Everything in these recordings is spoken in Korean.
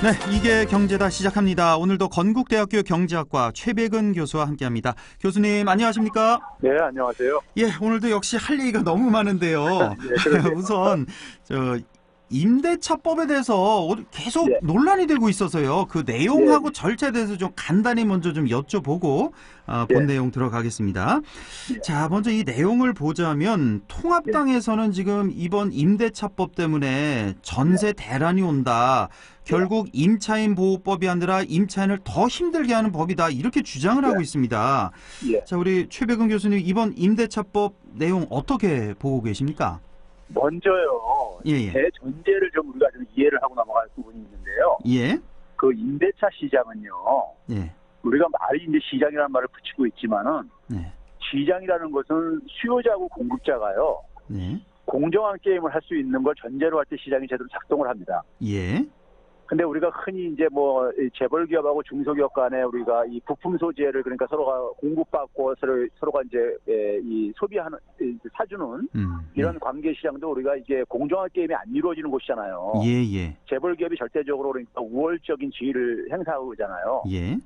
네, 이게 경제다 시작합니다. 오늘도 건국대학교 경제학과 최백은 교수와 함께합니다. 교수님 안녕하십니까? 네, 안녕하세요. 예, 오늘도 역시 할 얘기가 너무 많은데요. 네, 우선 임대차법에 대해서 계속 네. 논란이 되고 있어서요. 그 내용하고 네. 절차에 대해서 좀 간단히 먼저 좀 여쭤보고 본 네. 내용 들어가겠습니다. 네. 자, 먼저 이 내용을 보자면 통합당에서는 지금 이번 임대차법 때문에 전세 대란이 온다. 결국 임차인 보호법이 아니라 임차인을 더 힘들게 하는 법이다. 이렇게 주장을 하고 있습니다. 예. 자, 우리 최백은 교수님 이번 임대차법 내용 어떻게 보고 계십니까? 먼저요. 예. 대전제를 좀 우리가 좀 이해를 하고 넘어갈 부분이 있는데요. 예. 그 임대차 시장은요. 예. 우리가 말이 이제 시장이라는 말을 붙이고 있지만은 네. 시장이라는 것은 수요자하고 공급자가요. 네. 공정한 게임을 할 수 있는 걸 전제로 할 때 시장이 제대로 작동을 합니다. 예. 근데 우리가 흔히 이제 뭐 재벌 기업하고 중소기업 간에 우리가 이 부품 소재를 그러니까 서로가 공급받고 서로가 이제 이 소비하는 사주는 이런 관계 시장도 우리가 이제 공정한 게임이 안 이루어지는 곳이잖아요. 예. 재벌 기업이 절대적으로 그러니까 우월적인 지위를 행사하고 있잖아요. 예.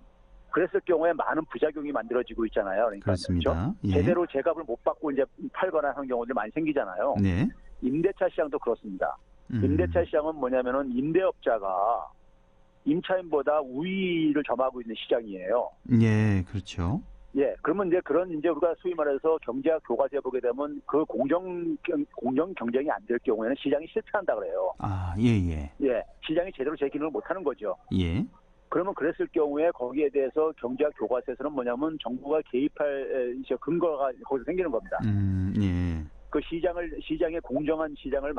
그랬을 경우에 많은 부작용이 만들어지고 있잖아요. 그러니까 그렇습니다. 그렇죠? 예. 제대로 제값을 못 받고 이제 팔거나 하는 경우들 많이 생기잖아요. 네. 임대차 시장도 그렇습니다. 임대차 시장은 뭐냐면은 임대업자가 임차인보다 우위를 점하고 있는 시장이에요. 예, 그렇죠. 예, 그러면 이제 그런 이제 우리가 소위 말해서 경제학 교과서에 보게 되면 그 공정 경쟁이 안 될 경우에는 시장이 실패한다 그래요. 아, 예. 예, 시장이 제대로 제 기능을 못 하는 거죠. 예. 그러면 그랬을 경우에 거기에 대해서 경제학 교과서에서는 뭐냐면 정부가 개입할 근거가 거기서 생기는 겁니다. 예. 그 시장의 공정한 시장을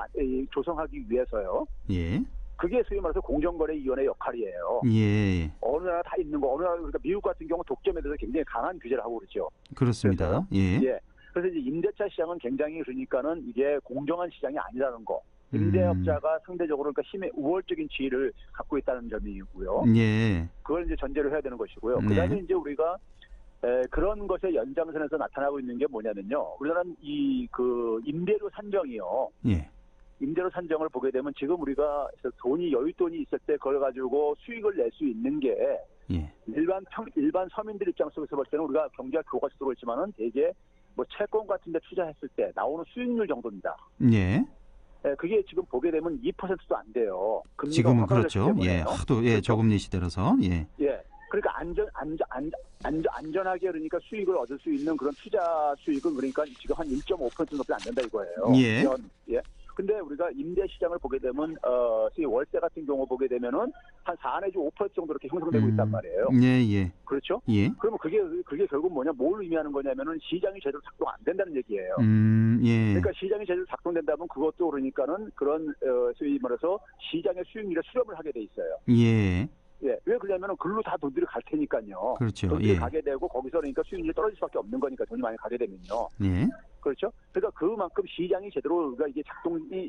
조성하기 위해서요. 예. 그게 소위 말해서 공정거래위원회 역할이에요. 예. 어느 나라 다 있는 거, 어느 나라 그러니까 미국 같은 경우 독점에 대해서 굉장히 강한 규제를 하고 그렇죠. 그렇습니다. 예. 예. 그래서 이제 임대차 시장은 굉장히 그러니까는 이게 공정한 시장이 아니라는 거. 임대업자가 상대적으로 그러니까 힘의 우월적인 지위를 갖고 있다는 점이고요. 예. 그걸 이제 전제로 해야 되는 것이고요. 네. 그다음에 이제 우리가 그런 것의 연장선에서 나타나고 있는 게 뭐냐면요. 우리나라는 그 임대료 산정이요. 예. 임대료 산정을 보게 되면 지금 우리가 여윳돈이 있을 때 그걸 가지고 수익을 낼 수 있는 게 예. 일반 서민들 입장 속에서 볼 때는 우리가 경제학 교과서도 그렇지만은 대개 뭐 채권 같은 데 투자했을 때 나오는 수익률 정도입니다. 예. 예, 그게 지금 보게 되면 2%도 안 돼요. 지금은 그렇죠. 예. 때문에요. 하도 그렇죠? 저금리 시대라서. 예. 예. 그러니까 안전하게 그러니까 수익을 얻을 수 있는 그런 투자 수익은 그러니까 지금 한 1.5% 정도밖에 안 된다 이거예요. 예. 예. 근데 우리가 임대 시장을 보게 되면 월세 같은 경우 보게 되면은 한 4 내지 5% 정도 이렇게 형성되고 있단 말이에요. 예. 그렇죠? 예. 그러면 그게 결국 뭐냐? 뭘 의미하는 거냐면은 시장이 제대로 작동 안 된다는 얘기예요. 예. 그러니까 시장이 제대로 작동된다면 그것도 그러니까는 그런 소위 말해서 시장의 수익률에 수렴을 하게 돼 있어요. 예. 예, 왜 그러냐면은 글로 다 돈들이 갈 테니까요. 그렇죠. 돈들이 예. 가게 되고 거기서 그러니까 수익률이 떨어질 수밖에 없는 거니까 돈이 많이 가게 되면요. 예. 그렇죠? 그러니까 그만큼 시장이 제대로 우리가 이게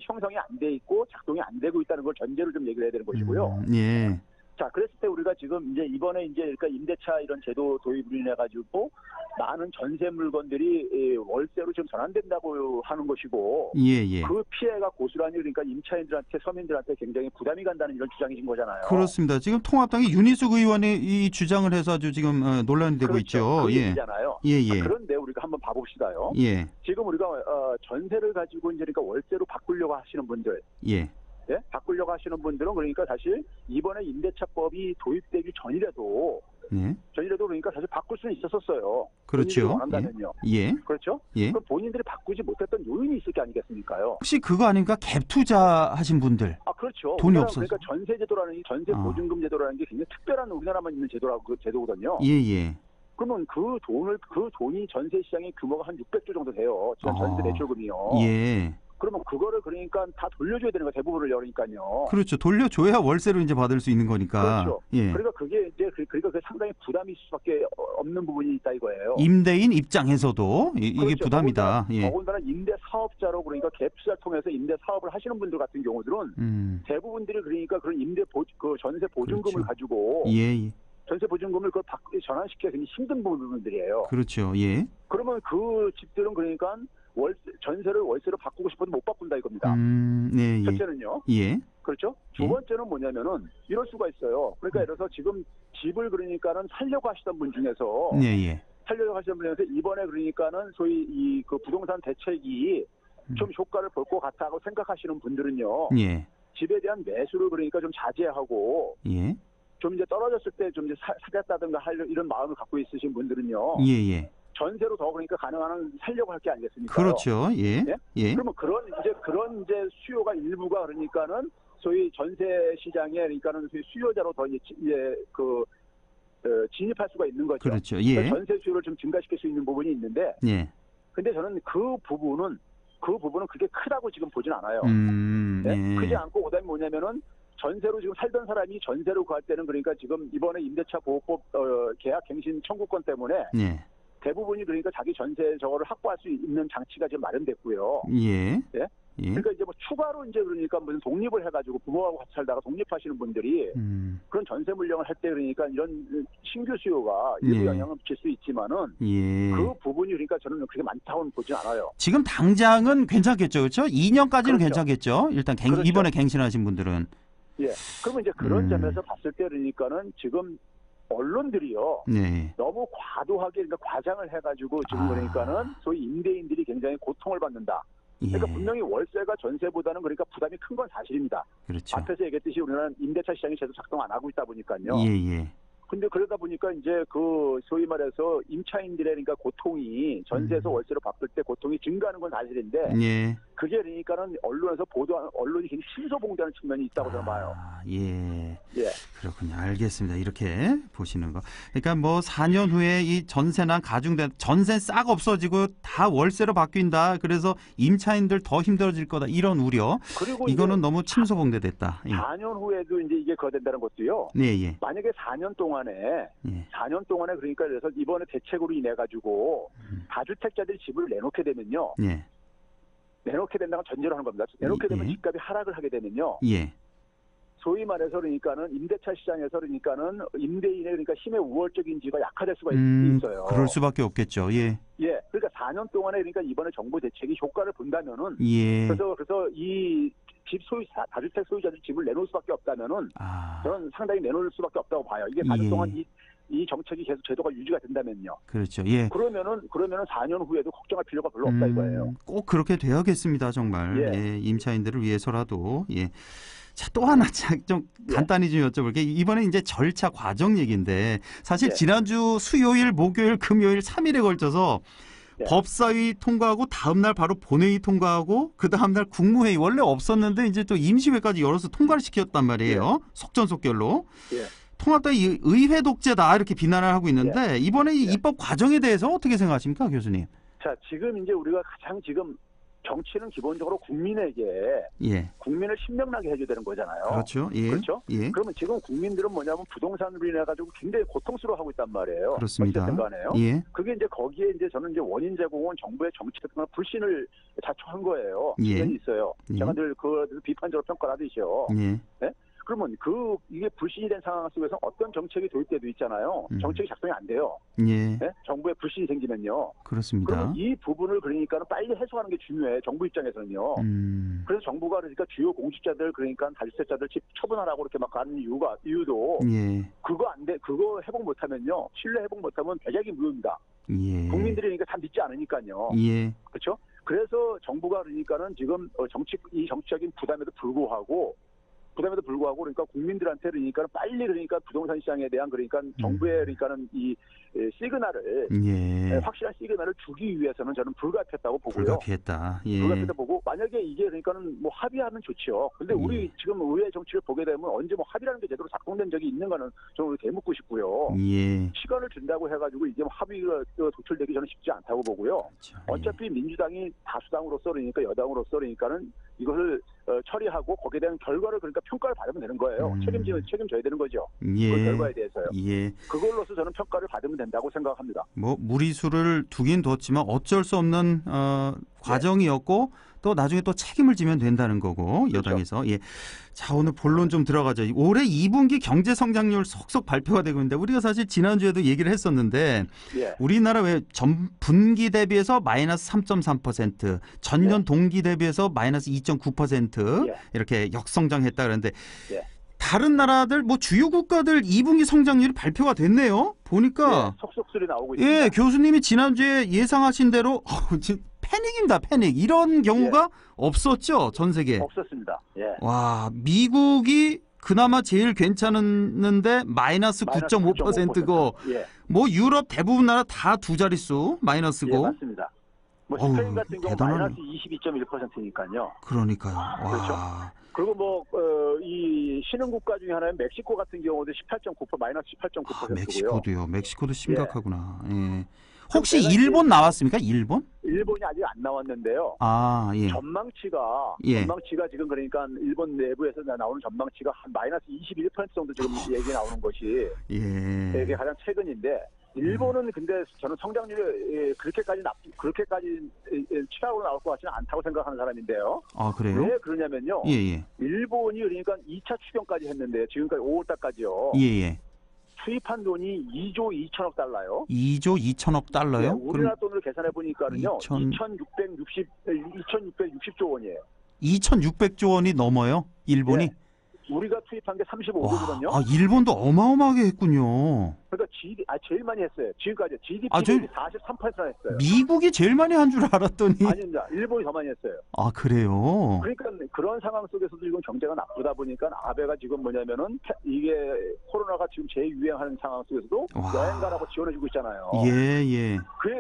형성이 안 돼 있고 작동이 안 되고 있다는 걸 전제로 좀 얘기를 해야 되는 것이고요. 예. 자, 그랬을 때 우리가 지금 이제 이번에 이제 그러니까 임대차 이런 제도 도입을 인해 가지고 많은 전세 물건들이 월세로 지금 전환된다고 하는 것이고, 예. 그 피해가 고스란히 그러니까 임차인들한테 서민들한테 굉장히 부담이 간다는 이런 주장이신 거잖아요. 그렇습니다. 지금 통합당이 윤희숙 의원이 이 주장을 해서 아주 지금 논란이 되고 그렇죠. 있죠. 그 예. 얘기잖아요. 예. 그런데 우리가 한번 봐봅시다요. 예. 지금 우리가 전세를 가지고 이제 그러니까 월세로 바꾸려고 하시는 분들, 예. 예? 바꾸려고 하시는 분들은 그러니까 사실 이번에 임대차법이 도입되기 전이라도 그러니까 사실 바꿀 수는 있었어요. 그렇죠. 원한다면요. 예. 그렇죠? 예. 그럼 본인들이 바꾸지 못했던 요인이 있을 게 아니겠습니까요? 혹시 그거 아닌가? 갭 투자하신 분들. 아, 그렇죠. 돈이 없어서. 그러니까 전세 제도라는 전세 보증금 제도라는 게 굉장히 특별한 우리나라만 있는 제도거든요. 예. 그러면 그 돈이 전세 시장의 규모가 한 600조 정도 돼요. 지금 전세 대출금이요. 예. 그러면 그거를 그러니까 다 돌려줘야 되는 거 대부분을 그러니까요. 그렇죠. 돌려줘야 월세로 이제 받을 수 있는 거니까. 그렇죠. 예. 그러니까 그게 이제 그러니까 그 상당히 부담이 있을 수밖에 없는 부분이 있다 이거예요. 임대인 입장에서도 이게 그렇죠. 부담이다. 더군다나 임대 사업자로 그러니까 갭 투자를 통해서 임대 사업을 하시는 분들 같은 경우들은 대부분들이 그러니까 그런 그 전세 보증금을 그렇죠. 가지고 예. 전세 보증금을 전환시키기 굉장히 힘든 부분들이에요. 그렇죠. 예. 그러면 그 집들은 그러니까 전세를 월세로 바꾸고 싶어도 못 바꾼다 이겁니다. 예. 첫째는요. 예. 그렇죠. 두 번째는 뭐냐면은 이럴 수가 있어요. 그러니까 예를 들어서 지금 집을 그러니까는 살려고 하시던 분 중에서 예. 살려고 하시던 분에서 이번에 그러니까는 소위 이 그 부동산 대책이 좀 효과를 볼 것 같다고 생각하시는 분들은요. 예. 집에 대한 매수를 그러니까 좀 자제하고 예. 좀 이제 떨어졌을 때 좀 이제 사겠다든가 이런 마음을 갖고 있으신 분들은요. 예. 전세로 더 그러니까 가능한 한 살려고 할 게 아니겠습니까? 그렇죠. 예. 예? 예. 그러면 그런 이제 수요가 일부가 그러니까는 소위 전세 시장에 그러니까는 소위 수요자로 더 이제 진입할 수가 있는 거죠. 그렇죠. 예. 전세 수요를 좀 증가시킬 수 있는 부분이 있는데, 예. 근데 저는 그 부분은 그렇게 크다고 지금 보진 않아요. 예. 크지 않고 그다음에 뭐냐면은 전세로 지금 살던 사람이 전세로 갈 때는 그러니까 지금 이번에 임대차 보호법 계약 갱신 청구권 때문에 예. 대부분이 그러니까 자기 전세 저거를 확보할 수 있는 장치가 지금 마련됐고요. 예. 예? 그러니까 이제 뭐 추가로 이제 그러니까 무슨 독립을 해가지고 부모하고 같이 살다가 독립하시는 분들이 그런 전세 물량을 할 때 그러니까 이런 신규 수요가 일부 영향을 미칠 수 있지만은 그 부분이 그러니까 저는 그렇게 많다고는 보지 않아요. 지금 당장은 괜찮겠죠, 그렇죠? 2년까지는 그렇죠. 괜찮겠죠. 일단 그렇죠. 이번에 갱신하신 분들은. 예. 그러면 이제 그런 점에서 봤을 때 그러니까는 지금 언론들이요. 네. 너무 과도하게 그러니까 과장을 해가지고 지금 그러니까는 소위 임대인들이 굉장히 고통을 받는다. 그러니까 분명히 월세가 전세보다는 그러니까 부담이 큰 건 사실입니다. 그렇죠. 앞에서 얘기했듯이 우리나라는 임대차 시장이 제대로 작동 안 하고 있다 보니까요. 예. 근데 그러다 보니까 이제 그 소위 말해서 임차인들의 그러니까 고통이 전세에서 월세로 바꿀 때 고통이 증가하는 건 사실인데 예. 그게 그러니까는 언론이 굉장히 신소봉대하는 측면이 있다고 저는 봐요. 예. 예. 그렇군요. 알겠습니다. 이렇게 보시는 거. 그러니까 뭐 4년 후에 이 전세난 가중된 전세 싹 없어지고 다 월세로 바뀐다. 그래서 임차인들 더 힘들어질 거다. 이런 우려. 그리고 이거는 너무 침소봉대됐다. 4년 후에도 이제 이게 거된다는 것도요. 예. 만약에 4년 동안에 그러니까 그래서 이번에 대책으로 인해 가지고 다주택자들이 집을 내놓게 되면요. 예. 내놓게 된다는 건 전제로 하는 겁니다. 내놓게 되면 집값이 하락을 하게 되면요. 예. 소위 말해서 그러니까는 임대차 시장에서 그러니까는 임대인의 그러니까 힘의 우월적인지가 약화될 수가 있어요. 그럴 수밖에 없겠죠. 예. 예. 그러니까 4년 동안에 그러니까 이번에 정부 대책이 효과를 본다면은 예. 그래서 이 집 다주택 소유자들이 집을 내놓을 수밖에 없다면은 저는 상당히 내놓을 수밖에 없다고 봐요. 이게 4년 동안 이 정책이 계속 제도가 유지가 된다면요. 그렇죠. 예. 그러면은 4년 후에도 걱정할 필요가 별로 없다 이거예요. 꼭 그렇게 돼야겠습니다, 정말. 예. 임차인들을 위해서라도. 예. 자, 또 하나 좀 간단히 좀 여쭤볼게요. 이번에 이제 절차 과정 얘기인데 사실 지난주 수요일, 목요일, 금요일 3일에 걸쳐서 법사위 통과하고 다음날 바로 본회의 통과하고 그 다음날 국무회의 원래 없었는데 이제 또 임시회까지 열어서 통과를 시켰단 말이에요. 속전속결로. 통합당이 의회 독재다 이렇게 비난을 하고 있는데 이번에 이 입법 과정에 대해서 어떻게 생각하십니까, 교수님? 자, 지금 이제 우리가 가장 지금 정치는 기본적으로 국민에게 국민을 신명나게 해줘야 되는 거잖아요. 그렇죠. 예. 그렇죠. 예. 그러면 지금 국민들은 뭐냐면 부동산으로 인해 가지고 굉장히 고통스러워하고 있단 말이에요. 그렇습니다. 간에요. 예. 그게 이제 거기에 이제 저는 이제 원인 제공은 정부의 정책과 불신을 자초한 거예요. 측면이 있어요. 제가 늘 그 비판적으로 평가를 하듯이요. 네? 그러면 이게 불신이 된 상황 속에서 어떤 정책이 도입 때도 있잖아요. 정책이 작동이 안 돼요. 예. 네? 정부에 불신이 생기면요. 그렇습니다. 그러면 이 부분을 그러니까는 빨리 해소하는 게 중요해. 정부 입장에서는요. 그래서 정부가 그러니까 주요 공직자들 그러니까 다주택자들 집 처분하라고 이렇게 막 가는 이유도 그거 회복 못하면요. 신뢰 회복 못하면 배작이 무효입니다. 국민들이 그러니까 다 믿지 않으니까요. 그렇죠? 그래서 정부가 그러니까는 지금 이 정치적인 부담에도 불구하고 그러니까 국민들한테 그러니까 빨리 그러니까 부동산 시장에 대한 그러니까 정부의 그러니까는 이 시그널을 확실한 시그널을 주기 위해서는 저는 불가피했다고 보고요. 불가피했다. 불가피했다 보고 만약에 이게 그러니까는 뭐 합의하면 좋죠. 근데 우리 지금 의회 정치를 보게 되면 언제 뭐 합의라는 게 제대로 작동된 적이 있는가는 저는 되묻고 싶고요. 시간을 준다고 해가지고 이게 뭐 합의가 도출되기 저는 쉽지 않다고 보고요. 그렇죠. 어차피 민주당이 다수당으로서 그러니까 여당으로서 그러니까는 이것을 처리하고 거기에 대한 결과를 그러니까 평가를 받으면 되는 거예요. 책임져야 되는 거죠. 그 결과에 대해서요. 그걸로서 저는 평가를 받으면 된다고 생각합니다. 뭐 무리수를 두긴 뒀지만 어쩔 수 없는 과정이었고 또 나중에 또 책임을 지면 된다는 거고 그렇죠. 여당에서. 예. 자, 오늘 본론 좀 들어가죠. 올해 2분기 경제 성장률 속속 발표가 되고 있는데 우리가 사실 지난주에도 얘기를 했었는데 예. 우리나라 왜 전 분기 대비해서 마이너스 3.3%, 전년 예. 동기 대비해서 마이너스 2.9% 예. 이렇게 역성장했다 그러는데 예. 다른 나라들 뭐 주요 국가들 2분기 성장률이 발표가 됐네요. 보니까 예. 속속들이 나오고 있습니다. 예, 교수님이 지난주에 예상하신 대로 지금 패닉입니다. 패닉. 이런 경우가 없었죠. 전 세계. 없었습니다. 예. 와, 미국이 그나마 제일 괜찮은데 마이너스 9.5%고 예. 뭐 유럽 대부분 나라 다 두 자릿수 마이너스고. 예, 맞습니다. 뭐 스페인 같은 경우 대단하네. 마이너스 22.1%니까요. 그러니까요. 와. 그렇죠. 그리고 뭐 이 신흥 국가 중에 하나인 멕시코 같은 경우도 18.9% 마이너스 18.9%고요. 멕시코도요. 멕시코도 심각하구나. 예. 혹시 일본 나왔습니까? 일본? 일본이 아직 안 나왔는데요. 아, 예. 전망치가 지금 그러니까 일본 내부에서 나오는 전망치가 한 마이너스 21% 정도 지금 얘기 나오는 것이 이게 가장 최근인데 일본은 근데 저는 성장률이 그렇게까지 취약으로 나올 것 같지는 않다고 생각하는 사람인데요. 아, 그래요? 왜 그러냐면요. 예. 일본이 그러니까 2차 추경까지 했는데요. 지금까지 5월달까지요. 예. 투입한 돈이 2조 2천억 달러요. 2조 2천억 달러요? 네, 우리나라 돈으로 계산해 보니까는요. 2,660조 원이에요. 2,600조 원이 넘어요? 일본이? 네. 우리가 투입한 게 35조거든요. 아, 일본도 어마어마하게 했군요. 그러니까 제일 많이 했어요. 지금까지 GDP 43%나 했어요. 미국이 제일 많이 한 줄 알았더니. 아닙니다. 일본이 더 많이 했어요. 아, 그래요? 그러니까 그런 상황 속에서도 지금 경제가 나쁘다 보니까 아베가 지금 뭐냐면은 이게 코로나가 지금 재유행하는 상황 속에서도 여행 가라고 지원해주고 있잖아요. 예.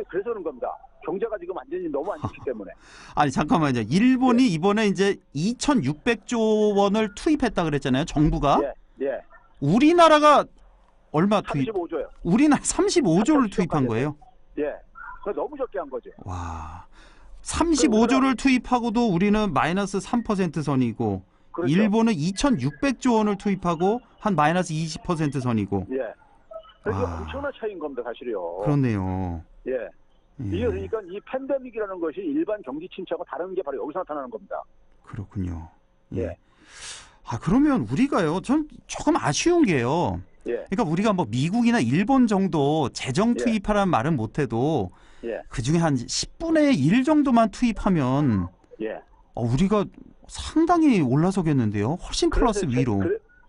그래서 그런 겁니다. 경제가 지금 완전히 너무 안 좋기 때문에. 아니, 잠깐만요. 일본이 이번에 이제 2,600조 원을 투입했다 그랬잖아요. 정부가. 예. 우리나라가 얼마 투입? 35조요. 우리나라 35조를 투입한 거예요? 예. 너무 적게 한 거죠. 와. 35조를 투입하고도 우리는 마이너스 3% 선이고 그렇죠. 일본은 2,600조 원을 투입하고 한 마이너스 20% 선이고. 예. 그러니까 엄청난 차이인 겁니다, 사실요. 그렇네요. 예. 이게 그러니까 이 팬데믹이라는 것이 일반 경기 침체하고 다른 게 바로 여기서 나타나는 겁니다. 그렇군요. 예. 아, 그러면 우리가요, 전 조금 아쉬운 게요. 예. 그러니까 우리가 뭐 미국이나 일본 정도 재정 투입하라는 말은 못해도 그 중에 한 10분의 1 정도만 투입하면 우리가 상당히 올라서겠는데요. 훨씬 플러스 위로.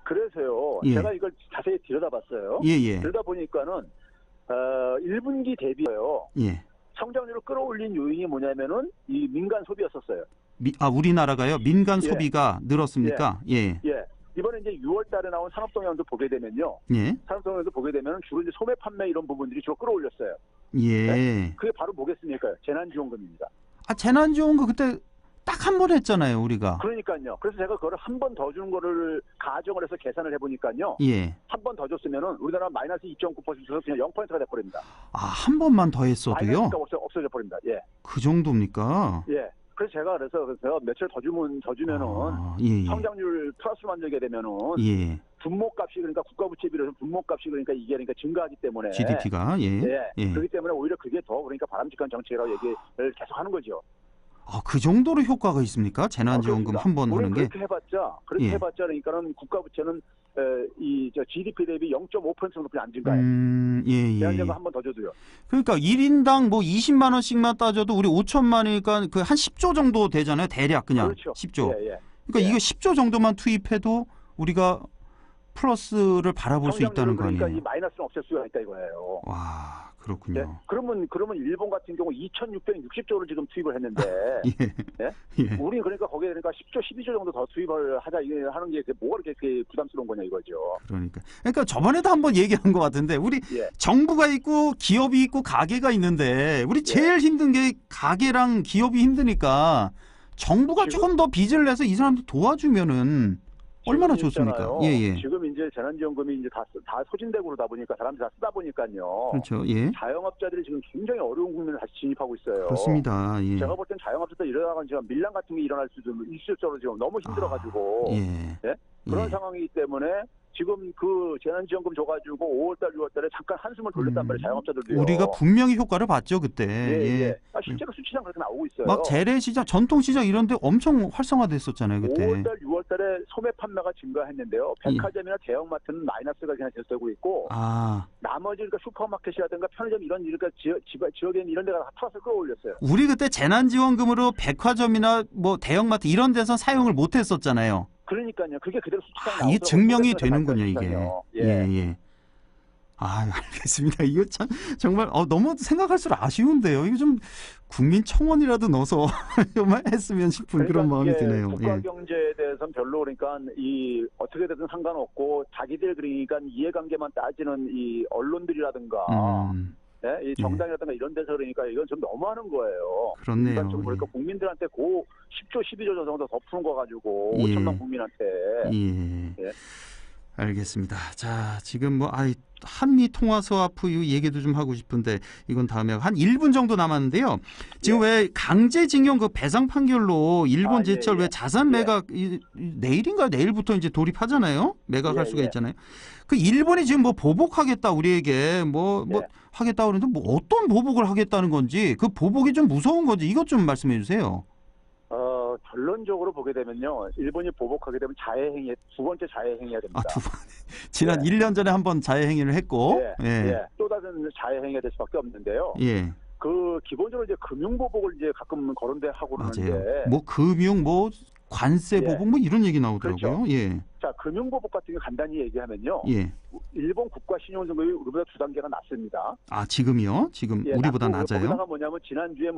그래서요. 제가 이걸 자세히 들여다봤어요. 들여다보니까는 1분기 대비요. 성장률을 끌어올린 요인이 뭐냐면은 이 민간 소비였었어요. 우리나라가요? 민간 소비가 늘었습니까? 예. 이번에 이제 6월 달에 나온 산업동향도 보게 되면요. 산업동향도 보게 되면 주로 이제 소매 판매 이런 부분들이 주로 끌어올렸어요. 그게 바로 뭐겠습니까? 재난지원금입니다. 재난지원금 그때 딱 한 번 했잖아요, 우리가. 그러니까요. 그래서 제가 그거를 한 번 더 주는 거를 가정을 해서 계산을 해보니까요. 한 번 더 줬으면은 우리나라 마이너스 2.9%에서 그냥 0%가 돼버립니다. 한 번만 더 했어도요? 마이너스가 없어져 버립니다. 예. 그 정도입니까? 예. 그래서 제가 그래서 며칠 더 주면은 성장률 플러스 만들게 되면은 분모값이 그러니까 국가부채 비례해서 분모값이 그러니까 이게 그러니까 증가하기 때문에 GDP가 그렇기 때문에 오히려 그게 더 그러니까 바람직한 정책이라고 얘기를 계속 하는 거죠. 그 정도로 효과가 있습니까? 재난지원금 한 번 하는 게? 그렇게 해봤자 그러니까는 국가부채는 GDP 대비 0.5% 정도뿐이 안 증가해요. 재난지원금 한 번 더 줘도요. 그러니까 1인당 뭐 20만 원씩만 따져도 우리 5천만 원이니까 그 한 10조 정도 되잖아요. 대략 그냥. 그렇죠. 10조. 그러니까 이거 10조 정도만 투입해도 우리가 플러스를 바라볼 수 있다는 거 아니에요? 그러니까 이 마이너스는 없앨 수가 있다 이거예요. 와, 그렇군요. 그러면 일본 같은 경우 2,660조를 지금 투입을 했는데, 우리 그러니까 거기에 10조, 12조 정도 더 투입을 하자 이게 하는 게 뭐가 그렇게 부담스러운 거냐 이거죠. 그러니까 저번에도 한번 얘기한 것 같은데 우리 정부가 있고 기업이 있고 가게가 있는데 우리 제일 힘든 게 가게랑 기업이 힘드니까 정부가 조금 더 빚을 내서 이 사람들 도와주면은 얼마나 좋습니까? 지금 이제 재난지원금이 이제 다 소진되고 그러다 보니까 사람들이 다 쓰다 보니까요. 그렇죠. 자영업자들이 지금 굉장히 어려운 국면을 다시 진입하고 있어요. 그렇습니다. 제가 볼 땐 자영업자들 일어나가 지금 밀란 같은 게 일어날 수도 있을 정도로 지금 너무 힘들어가지고 그런 상황이기 때문에 지금 그 재난지원금 줘가지고 5월달, 6월달에 잠깐 한숨을 돌렸단 말이에요. 자영업자들도요. 우리가 분명히 효과를 봤죠 그때. 예. 실제로 수치상 그렇게 나오고 있어요. 막 재래시장, 전통시장 이런 데 엄청 활성화됐었잖아요 그때. 5월달, 6월달에 소매 판매가 증가했는데요. 백화점이나 대형마트는 마이너스가 그냥 계속되고 있고 나머지 그러니까 슈퍼마켓이라든가 편의점 이런 그러니까 지역에 있는 이런 데가 다 타서 끌어올렸어요. 우리 그때 재난지원금으로 백화점이나 뭐 대형마트 이런 데서 사용을 못했었잖아요. 그러니까요. 그게 그대로 수치상 나오고 이게 증명이 되는군요 이게. 예. 알겠습니다. 이거 참 정말 너무 생각할수록 아쉬운데요. 이거 좀 국민청원이라도 넣어서 정말 했으면 싶은 그런 마음이 드네요. 국가 경제에 대해서는 별로 그러니까 이 어떻게 되든 상관없고 자기들 그러니까 이해관계만 따지는 이 언론들이라든가 이 정당이라든가 이런 데서 그러니까 이건 좀 너무하는 거예요. 그렇네요. 그러니까 좀 그러니까 국민들한테 10조, 12조 정도 더 푸는 거 가지고 5천만 국민한테. 알겠습니다. 자, 지금 한미 통화 스와프 얘기도 좀 하고 싶은데 이건 다음에 한 1분 정도 남았는데요. 지금 왜 강제징용 그 배상 판결로 일본 제철 왜 자산 매각 내일인가요? 내일부터 이제 돌입하잖아요. 매각할 수가 있잖아요. 그 일본이 지금 뭐 보복하겠다 우리에게 하겠다 그러는데 어떤 보복을 하겠다는 건지 그 보복이 좀 무서운 건지 이것 좀 말씀해 주세요. 결론적으로 보게 되면요. 일본이 보복하게 되면 두 번째 자해행위가 됩니다. 지난 1년 전에 한번 자해행위를 했고 또 다른 자해행위가 될 수밖에 없는데요. 그 기본적으로 이제 금융보복을 이제 가끔 거론하고 그러는데 금융 관세 보복 이런 얘기 나오더라고요. 그렇죠. 자, 금융보복 같은 게 간단히 얘기하면요. 일본 국가 신용등급이 우리보다 2단계가 낮습니다. 지금이요? 지금 우리보다 낮아요? 거기다가 지난주에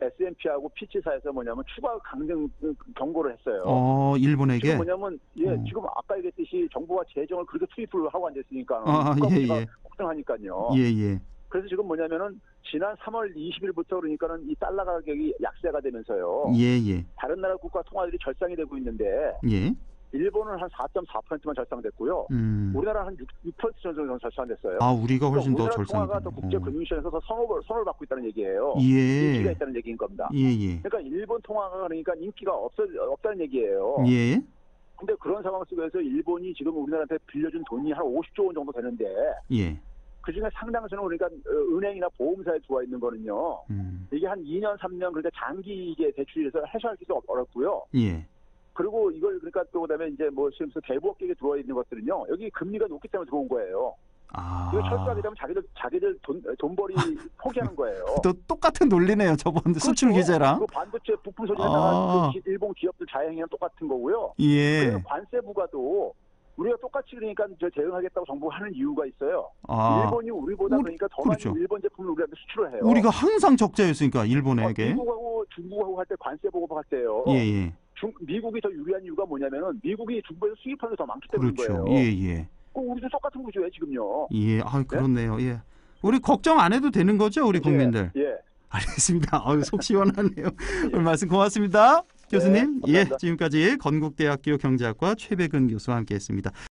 S&P하고 피치사에서 추가 강등 경고를 했어요. 일본에게? 지금 지금 아까 얘기했듯이 정부가 재정을 그렇게 투입을 하고 앉았으니까 국가가 폭등하니까요. 그래서 지금 지난 3월 20일부터 그러니까는 이 달러 가격이 약세가 되면서요. 다른 나라 국가 통화들이 절상이 되고 있는데 일본은 한 4.4%만 절상됐고요. 우리나라는 한 6% 정도 절상됐어요. 우리가 훨씬 더 절상. 통화가 더 국제 금융시장에서 더 선호를 받고 있다는 얘기예요. 인기가 있다는 얘기인 겁니다. 그러니까 일본 통화가 그러니까 인기가 없다는 얘기예요. 근데 그런 상황 속에서 일본이 지금 우리나라한테 빌려준 돈이 한 50조 원 정도 되는데 그중에 상당수는 그러니까 은행이나 보험사에 들어와 있는 거는요. 이게 한 2년, 3년 그러니까 장기 이게 대출에서 해소하기도 어렵고요. 그리고 이걸 그러니까 또 그다음에 이제 지금 대부업계에 들어와 있는 것들은요. 여기 금리가 높기 때문에 들어온 거예요. 이거 철수하게 되면 자기들 돈벌이 포기하는 거예요. 또 똑같은 논리네요. 저번 수출 규제랑. 그 반도체 부품 소재에다가 일본 기업들 자해행위랑 똑같은 거고요. 그래서 관세 부과도 우리가 똑같이 그러니까 대응하겠다고 정부가 하는 이유가 있어요. 일본이 우리보다 그러니까 더 많이 일본 제품을 우리한테 수출을 해요. 우리가 항상 적자였으니까 일본에게. 미국하고 중국하고 할 때 관세 보고할 때요. 미국이 더 유리한 이유가 뭐냐면은 미국이 중국에서 수입하는 게 더 많기 때문인 거예요. 우리도 똑같은 구조예요 지금요. 그렇네요. 우리 걱정 안 해도 되는 거죠, 우리 국민들. 알겠습니다. 속 시원하네요. 오늘 말씀 고맙습니다. 교수님. 지금까지 건국대학교 경제학과 최백은 교수와 함께했습니다.